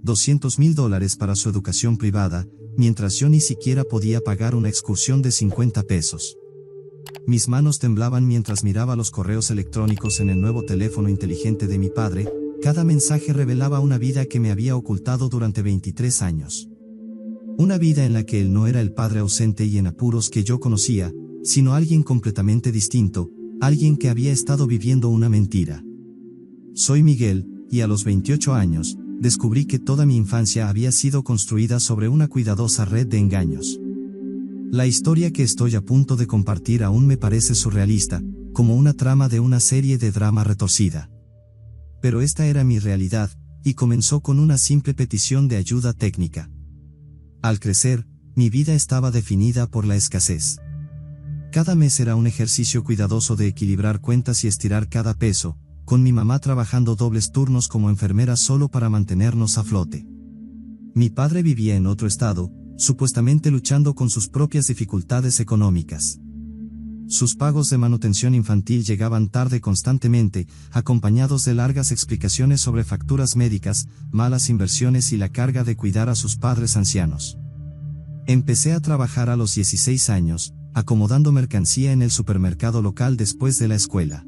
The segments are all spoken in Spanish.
$200,000 para su educación privada, mientras yo ni siquiera podía pagar una excursión de 50 pesos. Mis manos temblaban mientras miraba los correos electrónicos en el nuevo teléfono inteligente de mi padre. Cada mensaje revelaba una vida que me había ocultado durante 23 años. Una vida en la que él no era el padre ausente y en apuros que yo conocía, sino alguien completamente distinto, alguien que había estado viviendo una mentira. Soy Miguel, y a los 28 años, descubrí que toda mi infancia había sido construida sobre una cuidadosa red de engaños. La historia que estoy a punto de compartir aún me parece surrealista, como una trama de una serie de drama retorcida. Pero esta era mi realidad, y comenzó con una simple petición de ayuda técnica. Al crecer, mi vida estaba definida por la escasez. Cada mes era un ejercicio cuidadoso de equilibrar cuentas y estirar cada peso, con mi mamá trabajando dobles turnos como enfermera solo para mantenernos a flote. Mi padre vivía en otro estado, supuestamente luchando con sus propias dificultades económicas. Sus pagos de manutención infantil llegaban tarde constantemente, acompañados de largas explicaciones sobre facturas médicas, malas inversiones y la carga de cuidar a sus padres ancianos. Empecé a trabajar a los 16 años, acomodando mercancía en el supermercado local después de la escuela.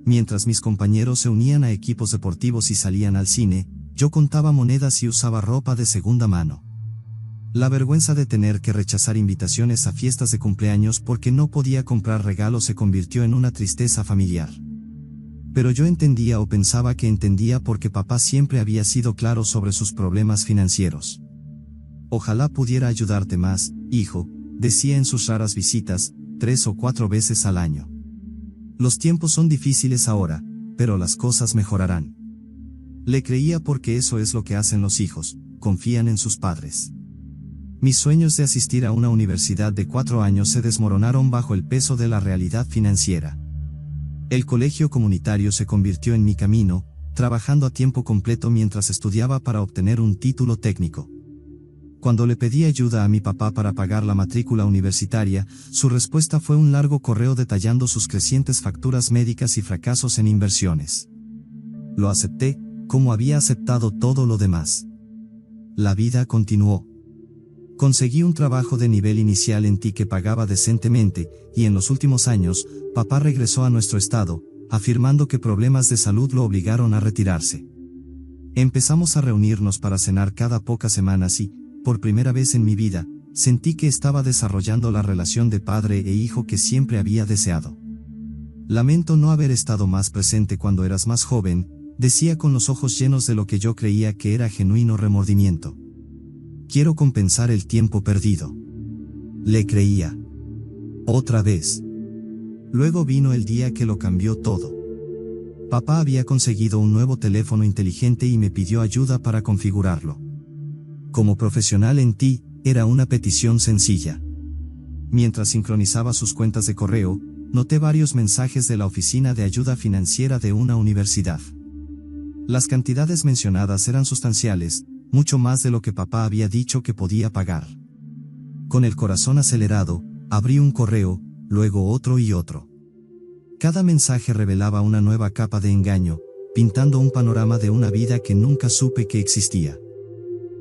Mientras mis compañeros se unían a equipos deportivos y salían al cine, yo contaba monedas y usaba ropa de segunda mano. La vergüenza de tener que rechazar invitaciones a fiestas de cumpleaños porque no podía comprar regalos se convirtió en una tristeza familiar. Pero yo entendía o pensaba que entendía porque papá siempre había sido claro sobre sus problemas financieros. Ojalá pudiera ayudarte más, hijo, decía en sus raras visitas, 3 o 4 veces al año. Los tiempos son difíciles ahora, pero las cosas mejorarán. Le creía porque eso es lo que hacen los hijos, confían en sus padres. Mis sueños de asistir a una universidad de 4 años se desmoronaron bajo el peso de la realidad financiera. El colegio comunitario se convirtió en mi camino, trabajando a tiempo completo mientras estudiaba para obtener un título técnico. Cuando le pedí ayuda a mi papá para pagar la matrícula universitaria, su respuesta fue un largo correo detallando sus crecientes facturas médicas y fracasos en inversiones. Lo acepté, como había aceptado todo lo demás. La vida continuó. Conseguí un trabajo de nivel inicial en TI que pagaba decentemente, y en los últimos años, papá regresó a nuestro estado, afirmando que problemas de salud lo obligaron a retirarse. Empezamos a reunirnos para cenar cada pocas semanas y, por primera vez en mi vida, sentí que estaba desarrollando la relación de padre e hijo que siempre había deseado. Lamento no haber estado más presente cuando eras más joven, decía con los ojos llenos de lo que yo creía que era genuino remordimiento. Quiero compensar el tiempo perdido. Le creía. Otra vez. Luego vino el día que lo cambió todo. Papá había conseguido un nuevo teléfono inteligente y me pidió ayuda para configurarlo. Como profesional en TI, era una petición sencilla. Mientras sincronizaba sus cuentas de correo, noté varios mensajes de la oficina de ayuda financiera de una universidad. Las cantidades mencionadas eran sustanciales, mucho más de lo que papá había dicho que podía pagar. Con el corazón acelerado, abrí un correo, luego otro y otro. Cada mensaje revelaba una nueva capa de engaño, pintando un panorama de una vida que nunca supe que existía.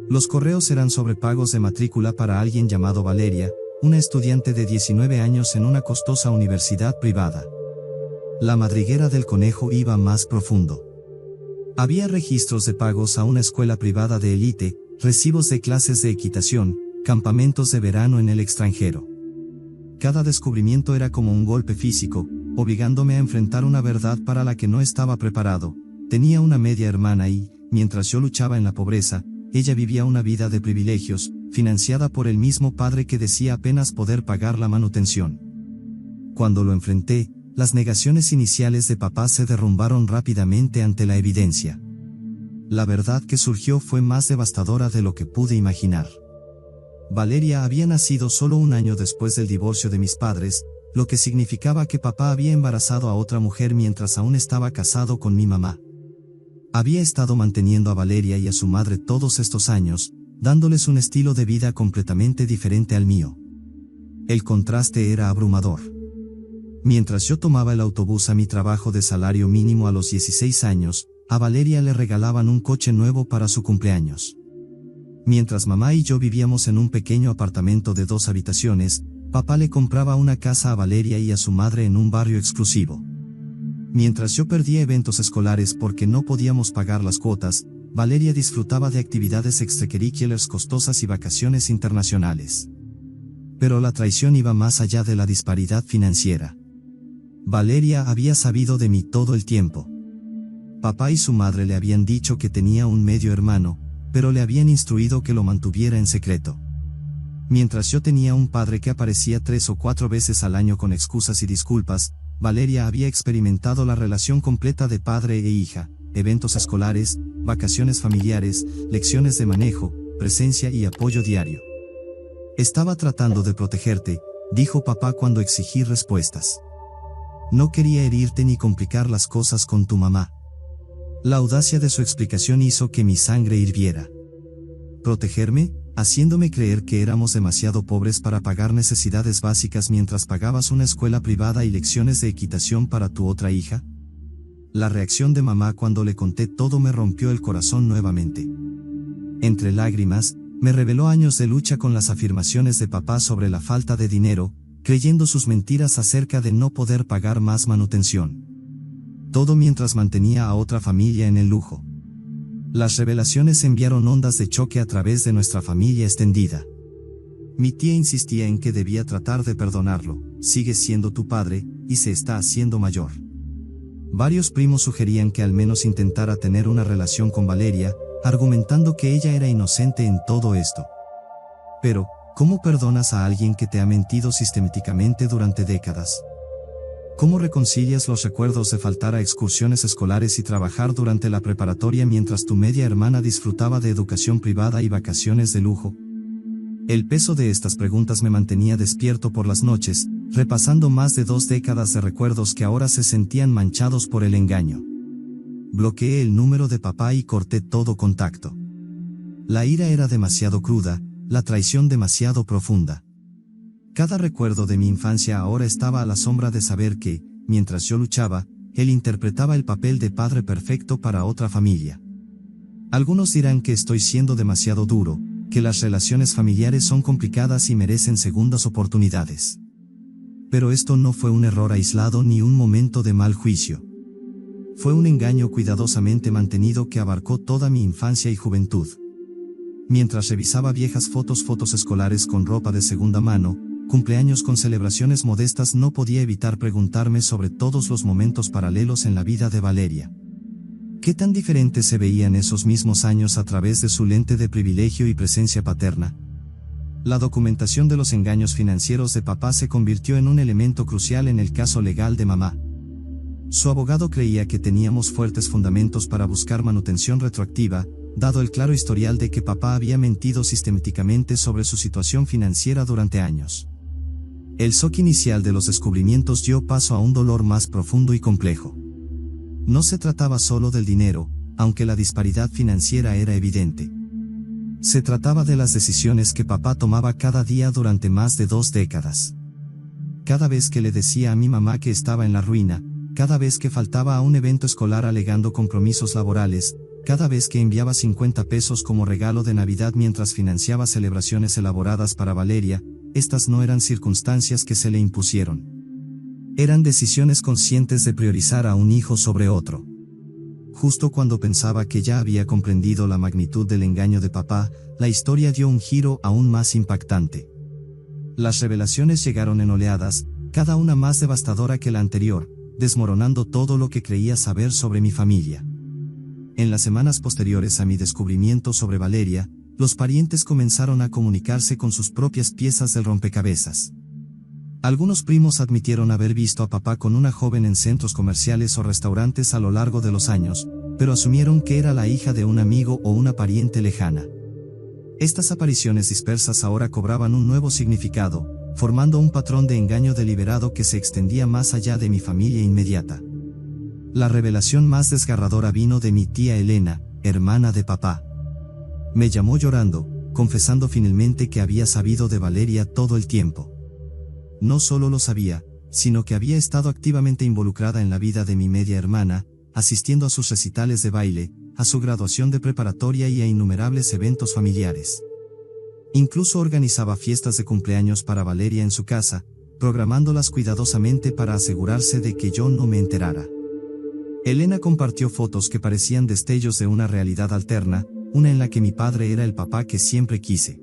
Los correos eran sobre pagos de matrícula para alguien llamado Valeria, una estudiante de 19 años en una costosa universidad privada. La madriguera del conejo iba más profundo. Había registros de pagos a una escuela privada de élite, recibos de clases de equitación, campamentos de verano en el extranjero. Cada descubrimiento era como un golpe físico, obligándome a enfrentar una verdad para la que no estaba preparado. Tenía una media hermana y, mientras yo luchaba en la pobreza, ella vivía una vida de privilegios, financiada por el mismo padre que decía apenas poder pagar la manutención. Cuando lo enfrenté, las negaciones iniciales de papá se derrumbaron rápidamente ante la evidencia. La verdad que surgió fue más devastadora de lo que pude imaginar. Valeria había nacido solo un año después del divorcio de mis padres, lo que significaba que papá había embarazado a otra mujer mientras aún estaba casado con mi mamá. Había estado manteniendo a Valeria y a su madre todos estos años, dándoles un estilo de vida completamente diferente al mío. El contraste era abrumador. Mientras yo tomaba el autobús a mi trabajo de salario mínimo a los 16 años, a Valeria le regalaban un coche nuevo para su cumpleaños. Mientras mamá y yo vivíamos en un pequeño apartamento de 2 habitaciones, papá le compraba una casa a Valeria y a su madre en un barrio exclusivo. Mientras yo perdía eventos escolares porque no podíamos pagar las cuotas, Valeria disfrutaba de actividades extracurriculares costosas y vacaciones internacionales. Pero la traición iba más allá de la disparidad financiera. Valeria había sabido de mí todo el tiempo. Papá y su madre le habían dicho que tenía un medio hermano, pero le habían instruido que lo mantuviera en secreto. Mientras yo tenía un padre que aparecía 3 o 4 veces al año con excusas y disculpas, Valeria había experimentado la relación completa de padre e hija, eventos escolares, vacaciones familiares, lecciones de manejo, presencia y apoyo diario. Estaba tratando de protegerte, dijo papá cuando exigí respuestas. No quería herirte ni complicar las cosas con tu mamá. La audacia de su explicación hizo que mi sangre hirviera. ¿Protegerme? Haciéndome creer que éramos demasiado pobres para pagar necesidades básicas mientras pagabas una escuela privada y lecciones de equitación para tu otra hija. La reacción de mamá cuando le conté todo me rompió el corazón nuevamente. Entre lágrimas, me reveló años de lucha con las afirmaciones de papá sobre la falta de dinero, creyendo sus mentiras acerca de no poder pagar más manutención. Todo mientras mantenía a otra familia en el lujo. Las revelaciones enviaron ondas de choque a través de nuestra familia extendida. Mi tía insistía en que debía tratar de perdonarlo, sigue siendo tu padre, y se está haciendo mayor. Varios primos sugerían que al menos intentara tener una relación con Valeria, argumentando que ella era inocente en todo esto. Pero, ¿cómo perdonas a alguien que te ha mentido sistemáticamente durante décadas? ¿Cómo reconcilias los recuerdos de faltar a excursiones escolares y trabajar durante la preparatoria mientras tu media hermana disfrutaba de educación privada y vacaciones de lujo? El peso de estas preguntas me mantenía despierto por las noches, repasando más de 2 décadas de recuerdos que ahora se sentían manchados por el engaño. Bloqueé el número de papá y corté todo contacto. La ira era demasiado cruda, la traición demasiado profunda. Cada recuerdo de mi infancia ahora estaba a la sombra de saber que, mientras yo luchaba, él interpretaba el papel de padre perfecto para otra familia. Algunos dirán que estoy siendo demasiado duro, que las relaciones familiares son complicadas y merecen segundas oportunidades. Pero esto no fue un error aislado ni un momento de mal juicio. Fue un engaño cuidadosamente mantenido que abarcó toda mi infancia y juventud. Mientras revisaba viejas fotos escolares con ropa de segunda mano, cumpleaños con celebraciones modestas, no podía evitar preguntarme sobre todos los momentos paralelos en la vida de Valeria. ¿Qué tan diferente se veían esos mismos años a través de su lente de privilegio y presencia paterna? La documentación de los engaños financieros de papá se convirtió en un elemento crucial en el caso legal de mamá. Su abogado creía que teníamos fuertes fundamentos para buscar manutención retroactiva, dado el claro historial de que papá había mentido sistemáticamente sobre su situación financiera durante años. El shock inicial de los descubrimientos dio paso a un dolor más profundo y complejo. No se trataba solo del dinero, aunque la disparidad financiera era evidente. Se trataba de las decisiones que papá tomaba cada día durante más de 2 décadas. Cada vez que le decía a mi mamá que estaba en la ruina, cada vez que faltaba a un evento escolar alegando compromisos laborales, cada vez que enviaba 50 pesos como regalo de Navidad mientras financiaba celebraciones elaboradas para Valeria, estas no eran circunstancias que se le impusieron. Eran decisiones conscientes de priorizar a un hijo sobre otro. Justo cuando pensaba que ya había comprendido la magnitud del engaño de papá, la historia dio un giro aún más impactante. Las revelaciones llegaron en oleadas, cada una más devastadora que la anterior, desmoronando todo lo que creía saber sobre mi familia. En las semanas posteriores a mi descubrimiento sobre Valeria, los parientes comenzaron a comunicarse con sus propias piezas del rompecabezas. Algunos primos admitieron haber visto a papá con una joven en centros comerciales o restaurantes a lo largo de los años, pero asumieron que era la hija de un amigo o una pariente lejana. Estas apariciones dispersas ahora cobraban un nuevo significado, formando un patrón de engaño deliberado que se extendía más allá de mi familia inmediata. La revelación más desgarradora vino de mi tía Elena, hermana de papá. Me llamó llorando, confesando finalmente que había sabido de Valeria todo el tiempo. No solo lo sabía, sino que había estado activamente involucrada en la vida de mi media hermana, asistiendo a sus recitales de baile, a su graduación de preparatoria y a innumerables eventos familiares. Incluso organizaba fiestas de cumpleaños para Valeria en su casa, programándolas cuidadosamente para asegurarse de que yo no me enterara. Elena compartió fotos que parecían destellos de una realidad alterna, una en la que mi padre era el papá que siempre quise.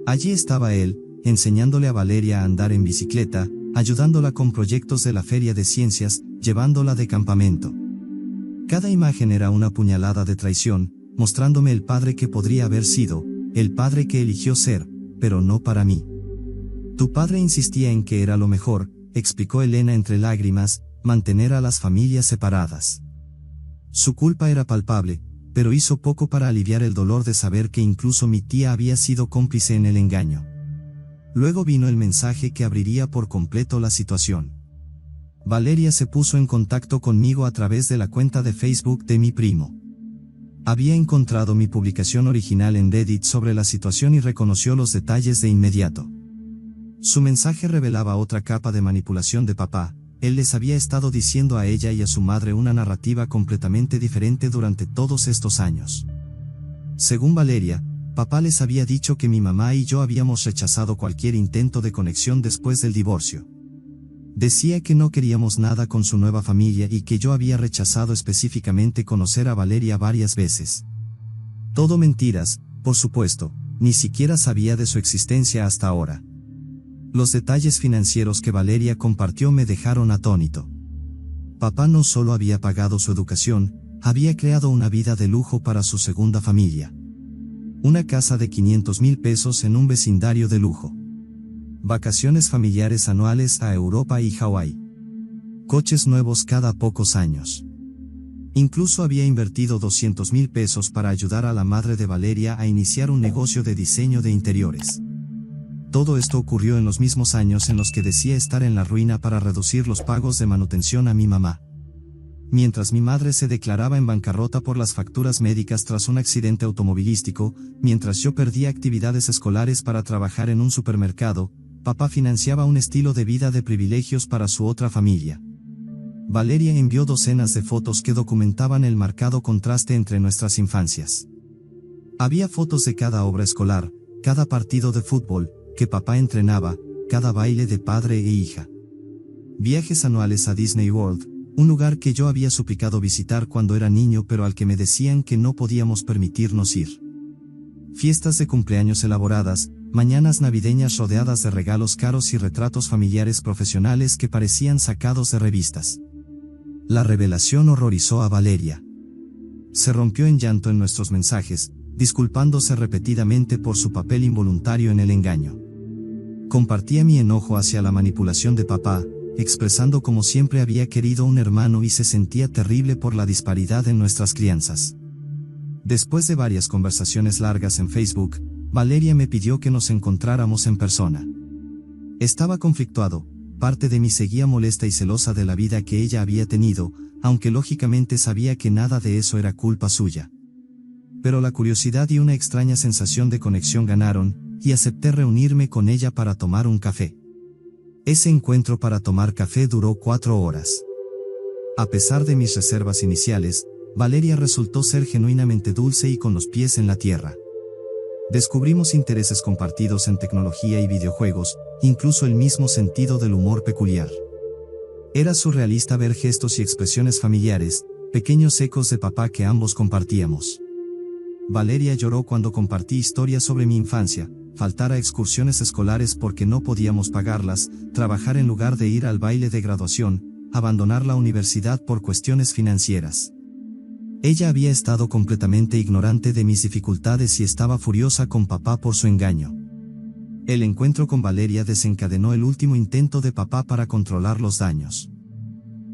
Allí estaba él, enseñándole a Valeria a andar en bicicleta, ayudándola con proyectos de la feria de ciencias, llevándola de campamento. Cada imagen era una puñalada de traición, mostrándome el padre que podría haber sido, el padre que eligió ser, pero no para mí. Tu padre insistía en que era lo mejor, explicó Elena entre lágrimas, mantener a las familias separadas. Su culpa era palpable, pero hizo poco para aliviar el dolor de saber que incluso mi tía había sido cómplice en el engaño. Luego vino el mensaje que abriría por completo la situación. Valeria se puso en contacto conmigo a través de la cuenta de Facebook de mi primo. Había encontrado mi publicación original en Reddit sobre la situación y reconoció los detalles de inmediato. Su mensaje revelaba otra capa de manipulación de papá. Él les había estado diciendo a ella y a su madre una narrativa completamente diferente durante todos estos años. Según Valeria, papá les había dicho que mi mamá y yo habíamos rechazado cualquier intento de conexión después del divorcio. Decía que no queríamos nada con su nueva familia y que yo había rechazado específicamente conocer a Valeria varias veces. Todo mentiras, por supuesto, ni siquiera sabía de su existencia hasta ahora. Los detalles financieros que Valeria compartió me dejaron atónito. Papá no solo había pagado su educación, había creado una vida de lujo para su segunda familia. Una casa de 500,000 pesos en un vecindario de lujo. Vacaciones familiares anuales a Europa y Hawái. Coches nuevos cada pocos años. Incluso había invertido 200,000 pesos para ayudar a la madre de Valeria a iniciar un negocio de diseño de interiores. Todo esto ocurrió en los mismos años en los que decía estar en la ruina para reducir los pagos de manutención a mi mamá. Mientras mi madre se declaraba en bancarrota por las facturas médicas tras un accidente automovilístico, mientras yo perdía actividades escolares para trabajar en un supermercado, papá financiaba un estilo de vida de privilegios para su otra familia. Valeria envió docenas de fotos que documentaban el marcado contraste entre nuestras infancias. Había fotos de cada obra escolar, cada partido de fútbol que papá entrenaba, cada baile de padre e hija. Viajes anuales a Disney World, un lugar que yo había suplicado visitar cuando era niño pero al que me decían que no podíamos permitirnos ir. Fiestas de cumpleaños elaboradas, mañanas navideñas rodeadas de regalos caros y retratos familiares profesionales que parecían sacados de revistas. La revelación horrorizó a Valeria. Se rompió en llanto en nuestros mensajes, disculpándose repetidamente por su papel involuntario en el engaño. Compartía mi enojo hacia la manipulación de papá, expresando como siempre había querido un hermano y se sentía terrible por la disparidad en nuestras crianzas. Después de varias conversaciones largas en Facebook, Valeria me pidió que nos encontráramos en persona. Estaba conflictuado, parte de mí seguía molesta y celosa de la vida que ella había tenido, aunque lógicamente sabía que nada de eso era culpa suya. Pero la curiosidad y una extraña sensación de conexión ganaron, y acepté reunirme con ella para tomar un café. Ese encuentro para tomar café duró 4 horas. A pesar de mis reservas iniciales, Valeria resultó ser genuinamente dulce y con los pies en la tierra. Descubrimos intereses compartidos en tecnología y videojuegos, incluso el mismo sentido del humor peculiar. Era surrealista ver gestos y expresiones familiares, pequeños ecos de papá que ambos compartíamos. Valeria lloró cuando compartí historias sobre mi infancia, faltar a excursiones escolares porque no podíamos pagarlas, trabajar en lugar de ir al baile de graduación, abandonar la universidad por cuestiones financieras. Ella había estado completamente ignorante de mis dificultades y estaba furiosa con papá por su engaño. El encuentro con Valeria desencadenó el último intento de papá para controlar los daños.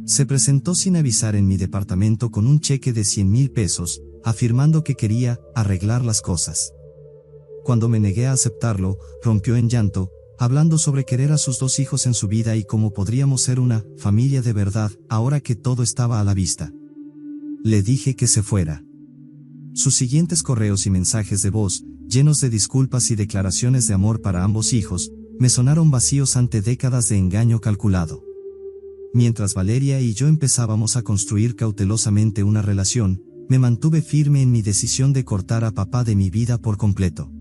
Se presentó sin avisar en mi departamento con un cheque de 100,000 pesos, afirmando que quería arreglar las cosas. Cuando me negué a aceptarlo, rompió en llanto, hablando sobre querer a sus 2 hijos en su vida y cómo podríamos ser una familia de verdad, ahora que todo estaba a la vista. Le dije que se fuera. Sus siguientes correos y mensajes de voz, llenos de disculpas y declaraciones de amor para ambos hijos, me sonaron vacíos ante décadas de engaño calculado. Mientras Valeria y yo empezábamos a construir cautelosamente una relación, me mantuve firme en mi decisión de cortar a papá de mi vida por completo.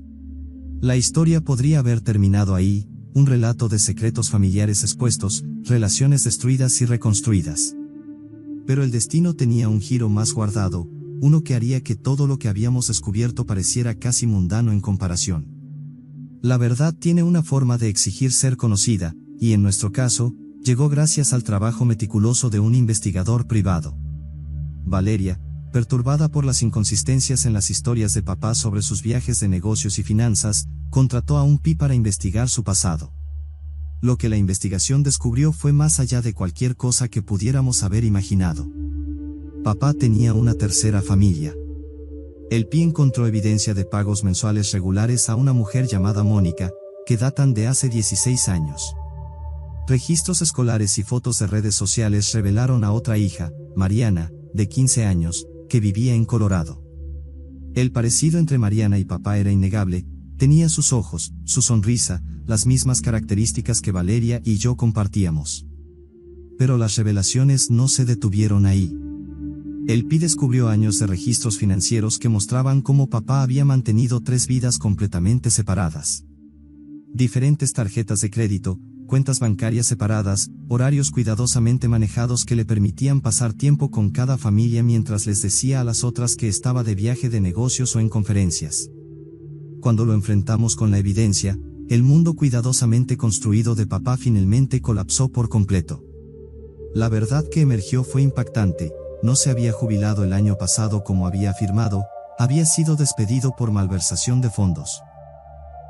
La historia podría haber terminado ahí, un relato de secretos familiares expuestos, relaciones destruidas y reconstruidas. Pero el destino tenía un giro más guardado, uno que haría que todo lo que habíamos descubierto pareciera casi mundano en comparación. La verdad tiene una forma de exigir ser conocida, y en nuestro caso, llegó gracias al trabajo meticuloso de un investigador privado. Valeria, perturbada por las inconsistencias en las historias de papá sobre sus viajes de negocios y finanzas, contrató a un PI para investigar su pasado. Lo que la investigación descubrió fue más allá de cualquier cosa que pudiéramos haber imaginado. Papá tenía una tercera familia. El PI encontró evidencia de pagos mensuales regulares a una mujer llamada Mónica, que datan de hace 16 años. Registros escolares y fotos de redes sociales revelaron a otra hija, Mariana, de 15 años, que vivía en Colorado. El parecido entre Mariana y papá era innegable, tenía sus ojos, su sonrisa, las mismas características que Valeria y yo compartíamos. Pero las revelaciones no se detuvieron ahí. El PI descubrió años de registros financieros que mostraban cómo papá había mantenido 3 vidas completamente separadas. Diferentes tarjetas de crédito, cuentas bancarias separadas, horarios cuidadosamente manejados que le permitían pasar tiempo con cada familia mientras les decía a las otras que estaba de viaje de negocios o en conferencias. Cuando lo enfrentamos con la evidencia, el mundo cuidadosamente construido de papá finalmente colapsó por completo. La verdad que emergió fue impactante. No se había jubilado el año pasado como había afirmado, había sido despedido por malversación de fondos.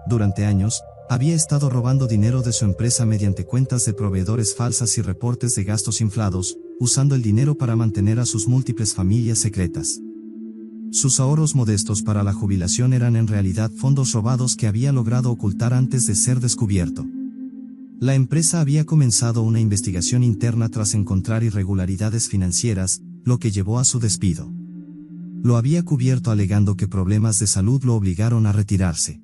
Durante años, había estado robando dinero de su empresa mediante cuentas de proveedores falsas y reportes de gastos inflados, usando el dinero para mantener a sus múltiples familias secretas. Sus ahorros modestos para la jubilación eran en realidad fondos robados que había logrado ocultar antes de ser descubierto. La empresa había comenzado una investigación interna tras encontrar irregularidades financieras, lo que llevó a su despido. Lo había cubierto alegando que problemas de salud lo obligaron a retirarse.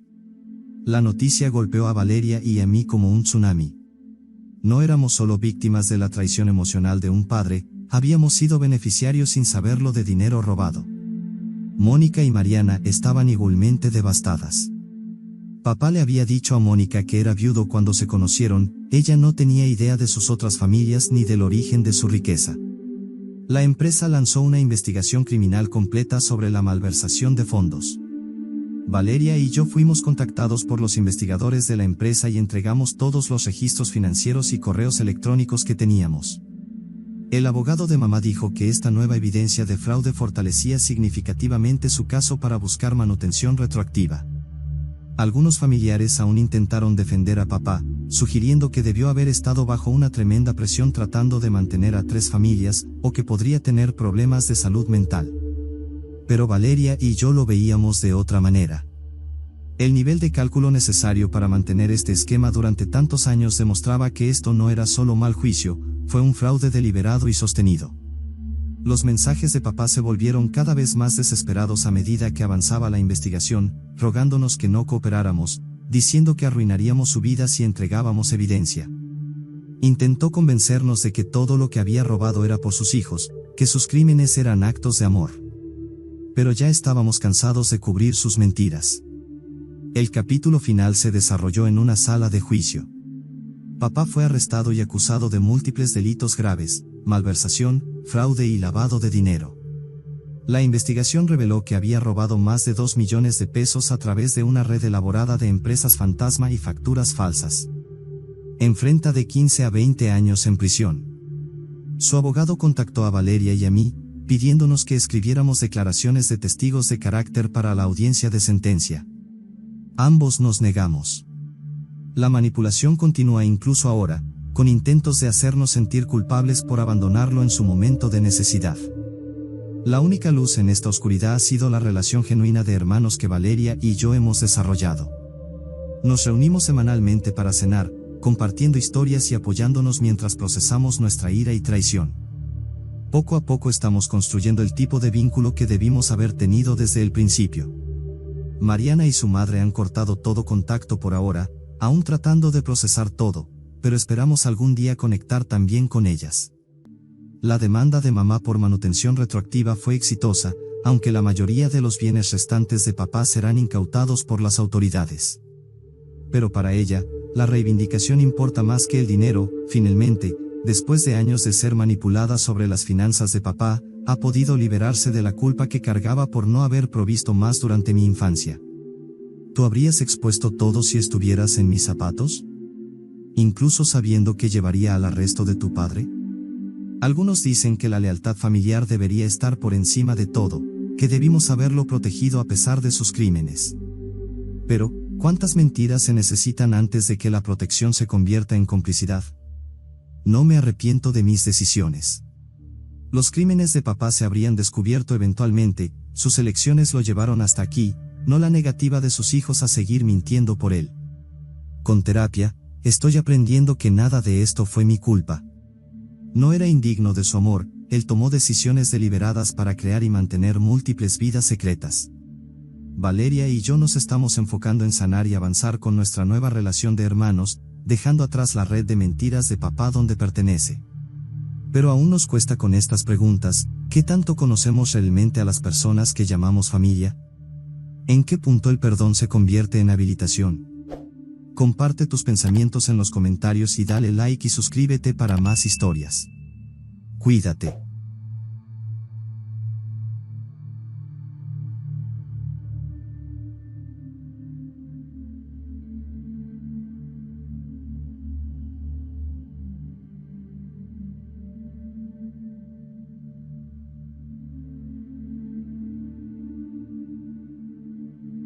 La noticia golpeó a Valeria y a mí como un tsunami. No éramos solo víctimas de la traición emocional de un padre, habíamos sido beneficiarios sin saberlo de dinero robado. Mónica y Mariana estaban igualmente devastadas. Papá le había dicho a Mónica que era viudo cuando se conocieron, ella no tenía idea de sus otras familias ni del origen de su riqueza. La empresa lanzó una investigación criminal completa sobre la malversación de fondos. Valeria y yo fuimos contactados por los investigadores de la empresa y entregamos todos los registros financieros y correos electrónicos que teníamos. El abogado de mamá dijo que esta nueva evidencia de fraude fortalecía significativamente su caso para buscar manutención retroactiva. Algunos familiares aún intentaron defender a papá, sugiriendo que debió haber estado bajo una tremenda presión tratando de mantener a 3 familias, o que podría tener problemas de salud mental. Pero Valeria y yo lo veíamos de otra manera. El nivel de cálculo necesario para mantener este esquema durante tantos años demostraba que esto no era solo mal juicio, fue un fraude deliberado y sostenido. Los mensajes de papá se volvieron cada vez más desesperados a medida que avanzaba la investigación, rogándonos que no cooperáramos, diciendo que arruinaríamos su vida si entregábamos evidencia. Intentó convencernos de que todo lo que había robado era por sus hijos, que sus crímenes eran actos de amor. Pero ya estábamos cansados de cubrir sus mentiras. El capítulo final se desarrolló en una sala de juicio. Papá fue arrestado y acusado de múltiples delitos graves, malversación, fraude y lavado de dinero. La investigación reveló que había robado más de 2 millones de pesos a través de una red elaborada de empresas fantasma y facturas falsas. Enfrenta de 15 a 20 años en prisión. Su abogado contactó a Valeria y a mí, pidiéndonos que escribiéramos declaraciones de testigos de carácter para la audiencia de sentencia. Ambos nos negamos. La manipulación continúa incluso ahora, con intentos de hacernos sentir culpables por abandonarlo en su momento de necesidad. La única luz en esta oscuridad ha sido la relación genuina de hermanos que Valeria y yo hemos desarrollado. Nos reunimos semanalmente para cenar, compartiendo historias y apoyándonos mientras procesamos nuestra ira y traición. Poco a poco estamos construyendo el tipo de vínculo que debimos haber tenido desde el principio. Mariana y su madre han cortado todo contacto por ahora, aún tratando de procesar todo, pero esperamos algún día conectar también con ellas. La demanda de mamá por manutención retroactiva fue exitosa, aunque la mayoría de los bienes restantes de papá serán incautados por las autoridades. Pero para ella, la reivindicación importa más que el dinero. Finalmente, después de años de ser manipulada sobre las finanzas de papá, ha podido liberarse de la culpa que cargaba por no haber provisto más durante mi infancia. ¿Tú habrías expuesto todo si estuvieras en mis zapatos? ¿Incluso sabiendo que llevaría al arresto de tu padre? Algunos dicen que la lealtad familiar debería estar por encima de todo, que debimos haberlo protegido a pesar de sus crímenes. Pero, ¿cuántas mentiras se necesitan antes de que la protección se convierta en complicidad? No me arrepiento de mis decisiones. Los crímenes de papá se habrían descubierto eventualmente, sus elecciones lo llevaron hasta aquí, no la negativa de sus hijos a seguir mintiendo por él. Con terapia, estoy aprendiendo que nada de esto fue mi culpa. No era indigno de su amor, él tomó decisiones deliberadas para crear y mantener múltiples vidas secretas. Valeria y yo nos estamos enfocando en sanar y avanzar con nuestra nueva relación de hermanos, dejando atrás la red de mentiras de papá donde pertenece. Pero aún nos cuesta con estas preguntas: ¿qué tanto conocemos realmente a las personas que llamamos familia? ¿En qué punto el perdón se convierte en habilitación? Comparte tus pensamientos en los comentarios y dale like y suscríbete para más historias. Cuídate.